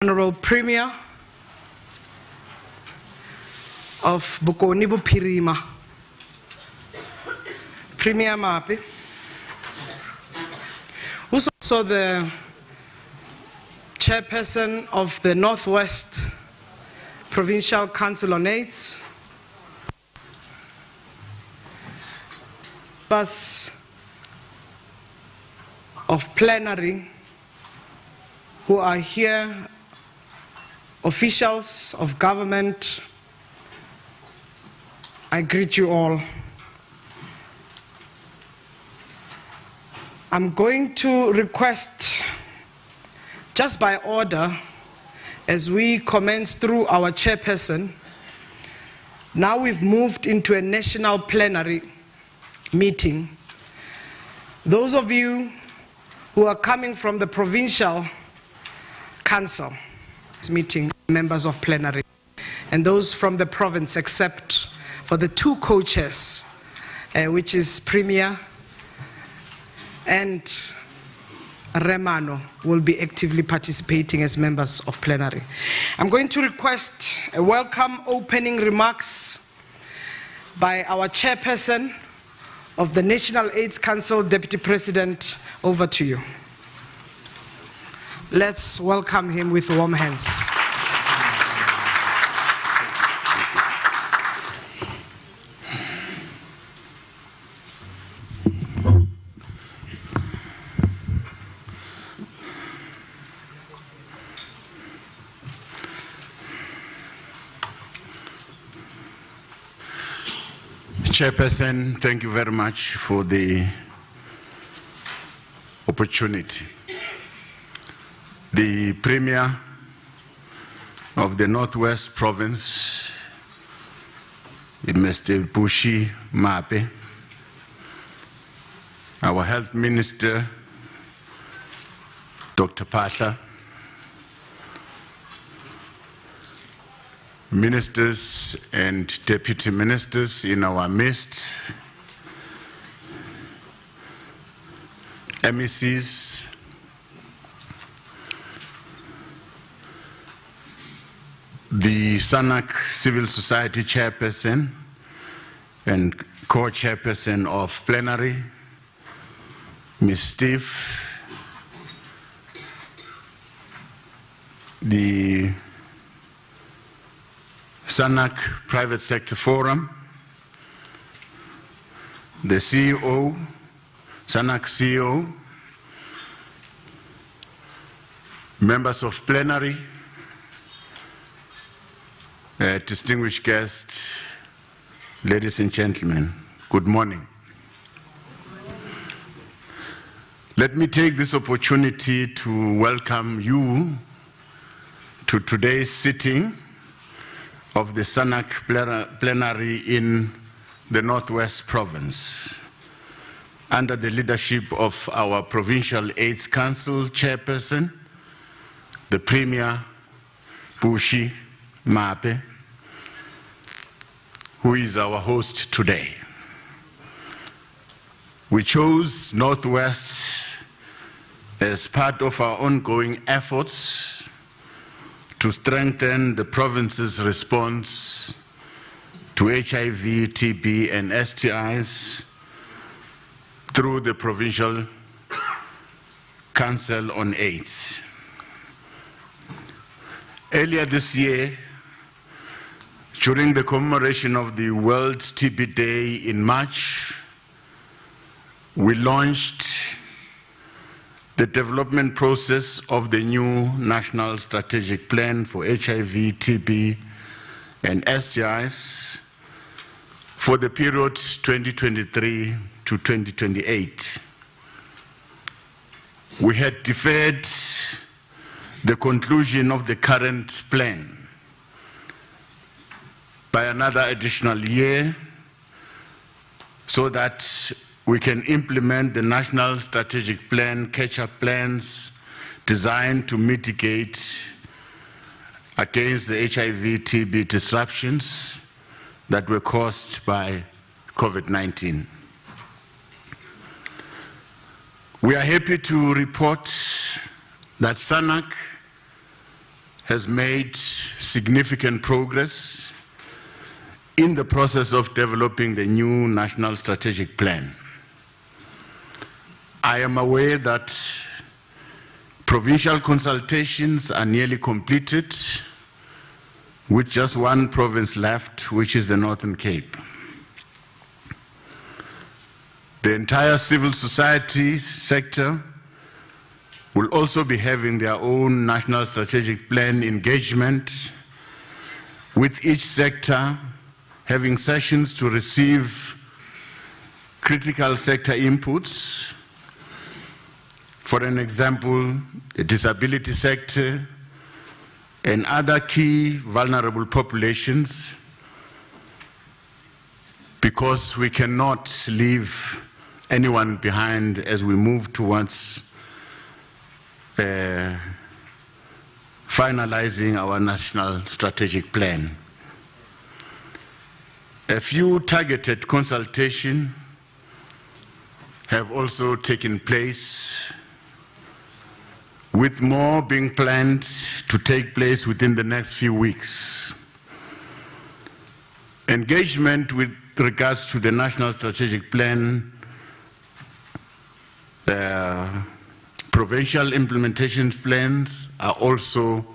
Honorable Premier of Bokoni Bophirima, Premier Mape, who's also the Chairperson of the Northwest Provincial Council on AIDS, members of plenary who are here, officials of government, I greet you all. I'm going to request, just by order, as we commence through our chairperson, now we've moved into a national plenary meeting. Those of you who are coming from the provincial council meeting, members of plenary, and those from the province, except for the two co-chairs, which is Premier and Remano, will be actively participating as members of plenary. I'm going to request a welcome opening remarks by our chairperson of the National AIDS Council, Deputy President. Over to you. Let's welcome him with warm hands. Chairperson, thank you very much for the opportunity. The Premier of the Northwest Province, Mr. Bushi Mape, our Health Minister, Dr. Pasha, ministers and deputy ministers in our midst, MECs, the SANAC Civil Society Chairperson and Co-Chairperson of Plenary, Ms. Steve, the SANAC Private Sector Forum, the CEO, SANAC CEO, members of plenary, distinguished guests, ladies and gentlemen, good morning. Let me take this opportunity to welcome you to today's sitting of the SANAC plenary in the Northwest Province, under the leadership of our Provincial AIDS Council Chairperson, the Premier Bushi Mape, who is our host today. We chose Northwest as part of our ongoing efforts to strengthen the province's response to HIV, TB, and STIs through the Provincial Council on AIDS. Earlier this year, during the commemoration of the World TB Day in March, we launched the development process of the new National Strategic Plan for HIV, TB, and STIs for the period 2023 to 2028. We had deferred the conclusion of the current plan by another additional year so that we can implement the National Strategic Plan catch-up plans designed to mitigate against the HIV-TB disruptions that were caused by COVID-19. We are happy to report that SANAC has made significant progress in the process of developing the new National Strategic Plan. I am aware that provincial consultations are nearly completed, with just one province left, which is the Northern Cape. The entire civil society sector will also be having their own National Strategic Plan engagement, with each sector having sessions to receive critical sector inputs. For an example, the disability sector and other key vulnerable populations, because we cannot leave anyone behind as we move towards finalizing our National Strategic Plan. A few targeted consultations have also taken place, with more being planned to take place within the next few weeks. Engagement with regards to the National Strategic Plan, provincial implementation plans are also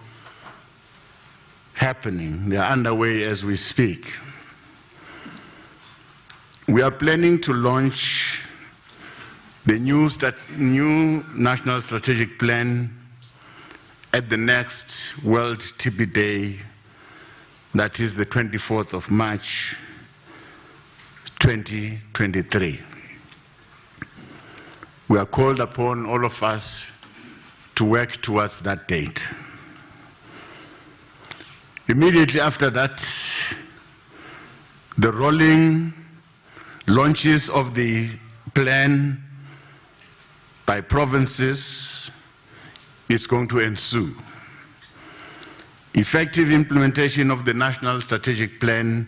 happening. They are underway as we speak. We are planning to launch the new National Strategic Plan at the next World TB Day, that is the 24th of March, 2023. We are called upon, all of us, to work towards that date. Immediately after that, the rolling launches of the plan by provinces is going to ensue. Effective implementation of the National Strategic Plan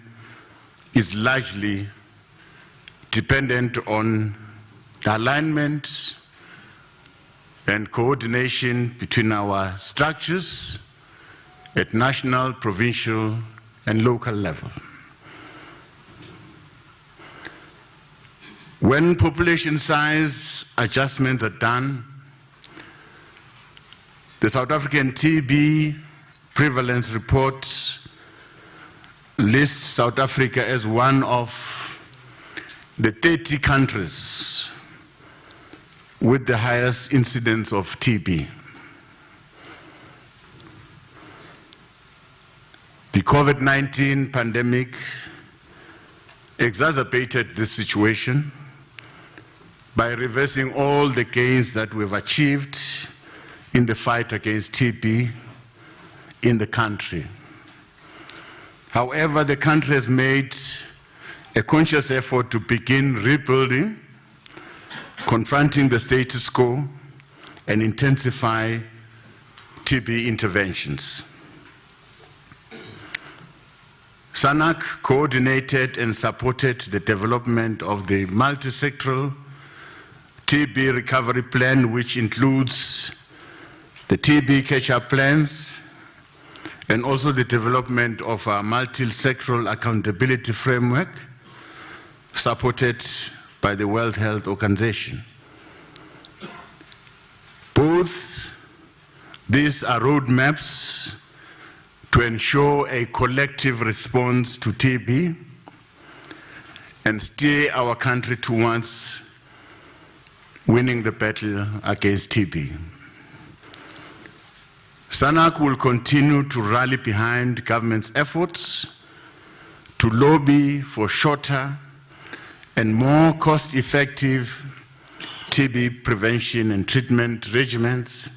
is largely dependent on the alignment and coordination between our structures at national, provincial, and local level. When population size adjustments are done, the South African TB prevalence report lists South Africa as one of the 30 countries with the highest incidence of TB. The COVID-19 pandemic exacerbated this situation by reversing all the gains that we've achieved in the fight against TB in the country. However, the country has made a conscious effort to begin rebuilding, confronting the status quo, and intensify TB interventions. SANAC coordinated and supported the development of the multi-sectoral TB recovery plan, which includes the TB catch-up plans and also the development of a multi-sectoral accountability framework supported by the World Health Organization. Both these are roadmaps to ensure a collective response to TB and steer our country towards winning the battle against TB. SANAC will continue to rally behind government's efforts to lobby for shorter and more cost-effective TB prevention and treatment regimens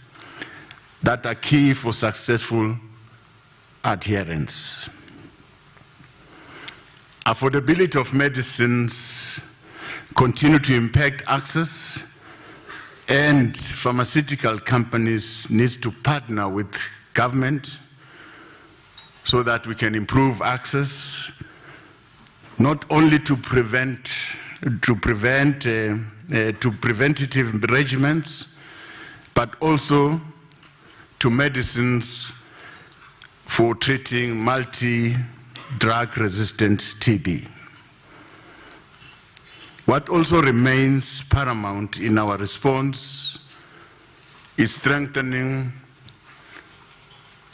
that are key for successful adherence. Affordability of medicines continue to impact access, and pharmaceutical companies need to partner with government so that we can improve access, not only to preventative regimens, but also to medicines for treating multi-drug resistant TB. What also remains paramount in our response is strengthening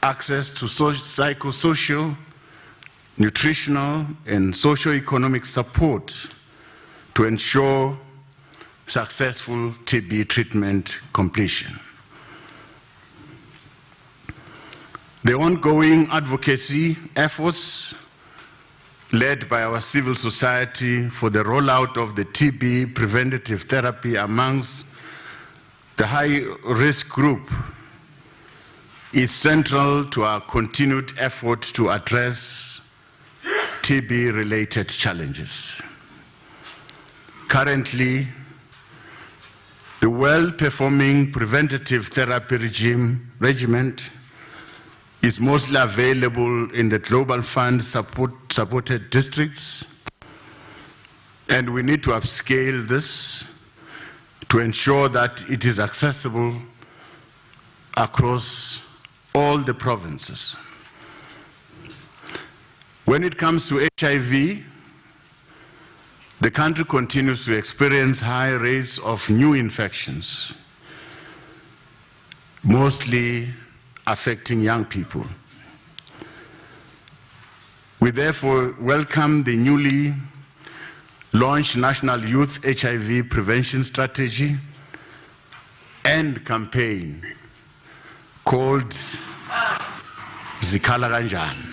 access to psychosocial, nutritional, and socio-economic support to ensure successful TB treatment completion. The ongoing advocacy efforts led by our civil society for the rollout of the TB preventative therapy amongst the high-risk group is central to our continued effort to address TB-related challenges. Currently, the well-performing preventative therapy regimen is mostly available in the Global Fund supported districts, and we need to upscale this to ensure that it is accessible across all the provinces. When it comes to HIV, the country continues to experience high rates of new infections, mostly affecting young people. We therefore welcome the newly launched National Youth HIV Prevention Strategy and campaign called Zikhala Kanjani,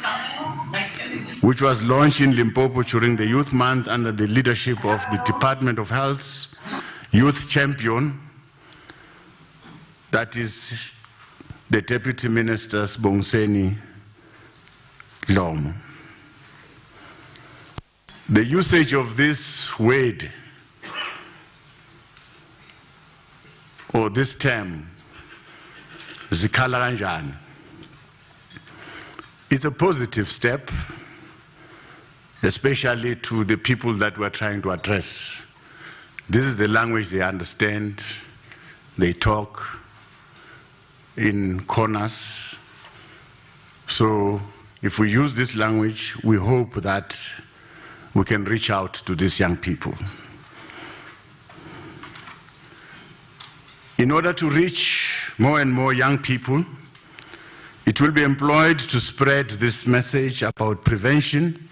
which was launched in Limpopo during the Youth Month under the leadership of the Department of Health's Youth Champion, that is the Deputy Minister Sibongiseni Dlomo. The usage of this word or this term, Zikhala Kanjani, is a positive step, especially to the people that we're trying to address. This is the language they understand, they talk in corners. So if we use this language, we hope that we can reach out to these young people. In order to reach more and more young people, it will be employed to spread this message about prevention,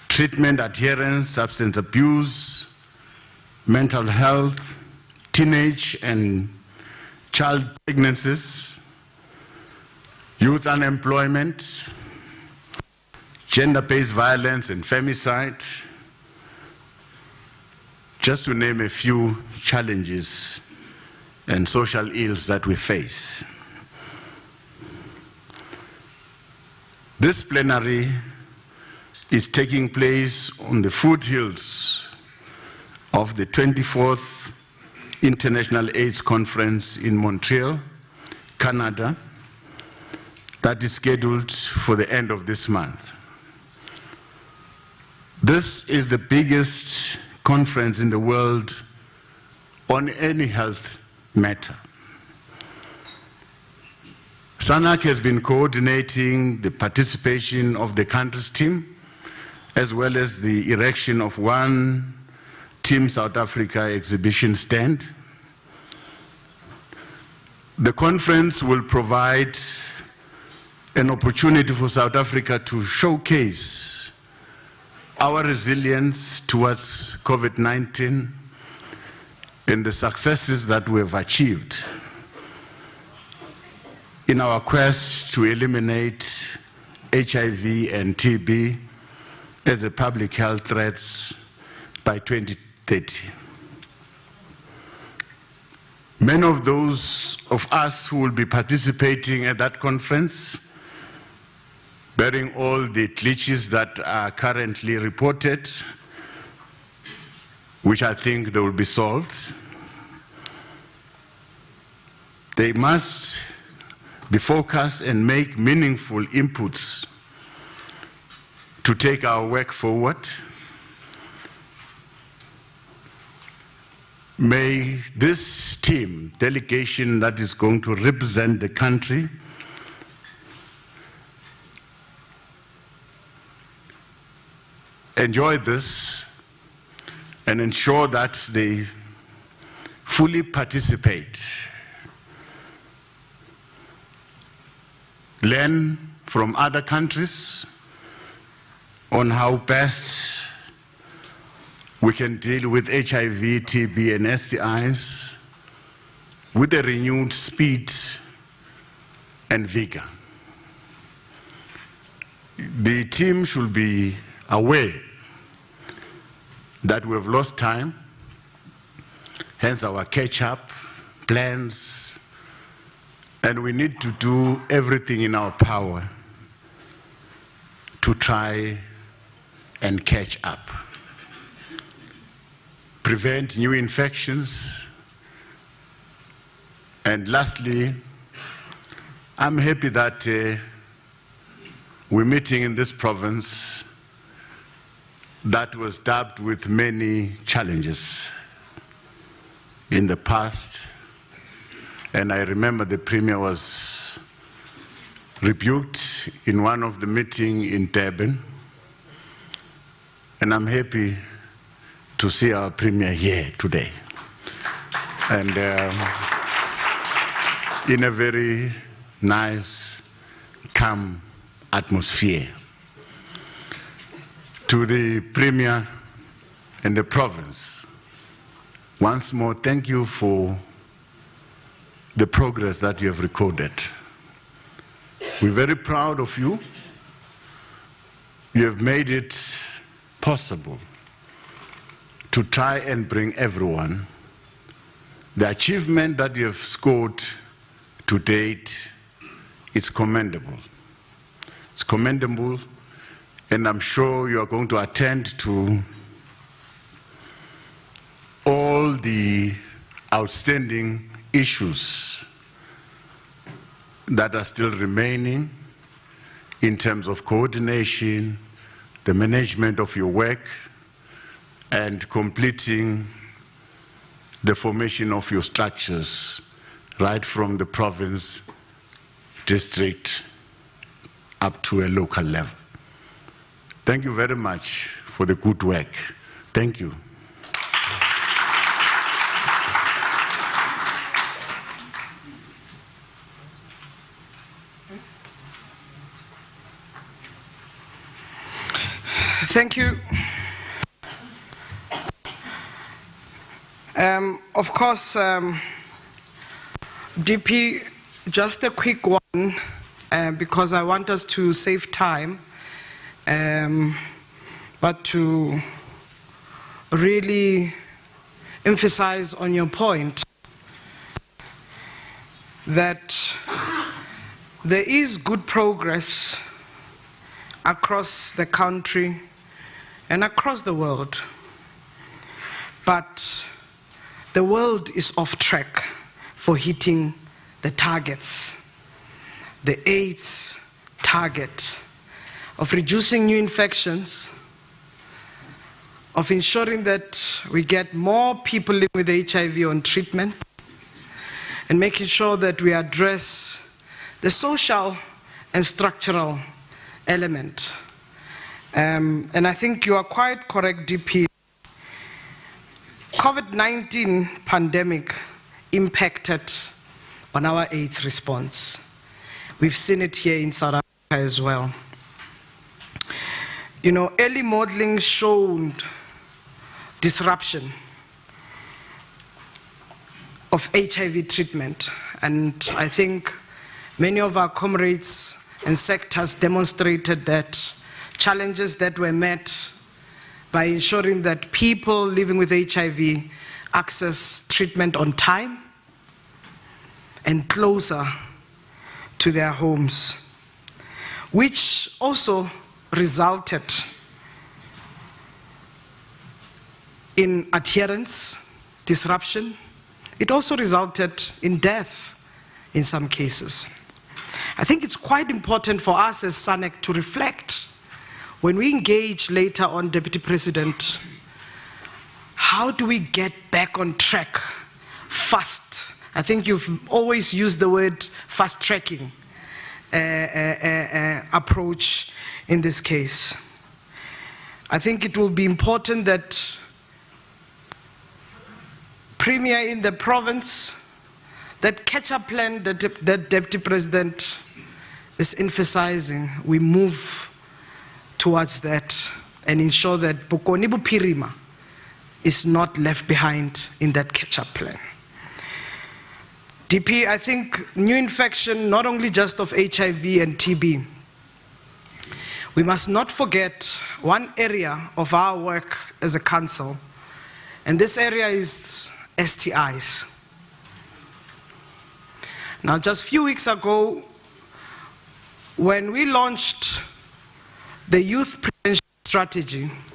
treatment adherence, substance abuse, mental health, teenage and child pregnancies, youth unemployment, gender-based violence and femicide, just to name a few challenges and social ills that we face. This plenary is taking place on the foothills of the 24th International AIDS Conference in Montreal, Canada, that is scheduled for the end of this month. This is the biggest conference in the world on any health matter. SANAC has been coordinating the participation of the country's team, as well as the erection of one Team South Africa exhibition stand. The conference will provide an opportunity for South Africa to showcase our resilience towards COVID-19 and the successes that we have achieved in our quest to eliminate HIV and TB as a public health threats by 2030. Many of those of us who will be participating at that conference, bearing all the glitches that are currently reported, which I think they will be solved, they must be focused and make meaningful inputs to take our work forward. May this team, delegation that is going to represent the country, enjoy this and ensure that they fully participate. Learn from other countries on how best we can deal with HIV, TB, and STIs with a renewed speed and vigor. The team should be aware that we have lost time, hence our catch-up plans, and we need to do everything in our power to try and catch up. Prevent new infections. And lastly, I'm happy that we're meeting in this province that was dubbed with many challenges in the past. And I remember the Premier was rebuked in one of the meetings in Durban. And I'm happy to see our Premier here today. And in a very nice, calm atmosphere. To the Premier and the province, once more, thank you for the progress that you have recorded. We're very proud of you. You have made it possible to try and bring everyone. The achievement that you have scored to date is commendable. It's commendable, and I'm sure you are going to attend to all the outstanding issues that are still remaining in terms of coordination, the management of your work, and completing the formation of your structures right from the province, district, up to a local level. Thank you very much for the good work. Thank you. Thank you. Of course, DP, just a quick one, because I want us to save time, but to really emphasize on your point that there is good progress across the country and across the world, but the world is off track for hitting the targets, the AIDS target of reducing new infections, of ensuring that we get more people living with HIV on treatment, and making sure that we address the social and structural element. And I think you are quite correct, DP. COVID-19 pandemic impacted on our AIDS response. We've seen it here in South Africa as well. You know, early modeling showed disruption of HIV treatment, and I think many of our comrades and sectors demonstrated that challenges that were met by ensuring that people living with HIV access treatment on time and closer to their homes, which also resulted in adherence, disruption. It also resulted in death in some cases. I think it's quite important for us as SANAC to reflect when we engage later on, Deputy President, how do we get back on track fast? I think you've always used the word fast-tracking approach in this case. I think it will be important that Premier in the province, that catch-up plan that Deputy President is emphasizing, we move towards that and ensure that Bokoni Bophirima is not left behind in that catch-up plan. DP, I think new infection, not only just of HIV and TB, we must not forget one area of our work as a council, and this area is STIs. Now, just a few weeks ago, when we launched the youth prevention strategy,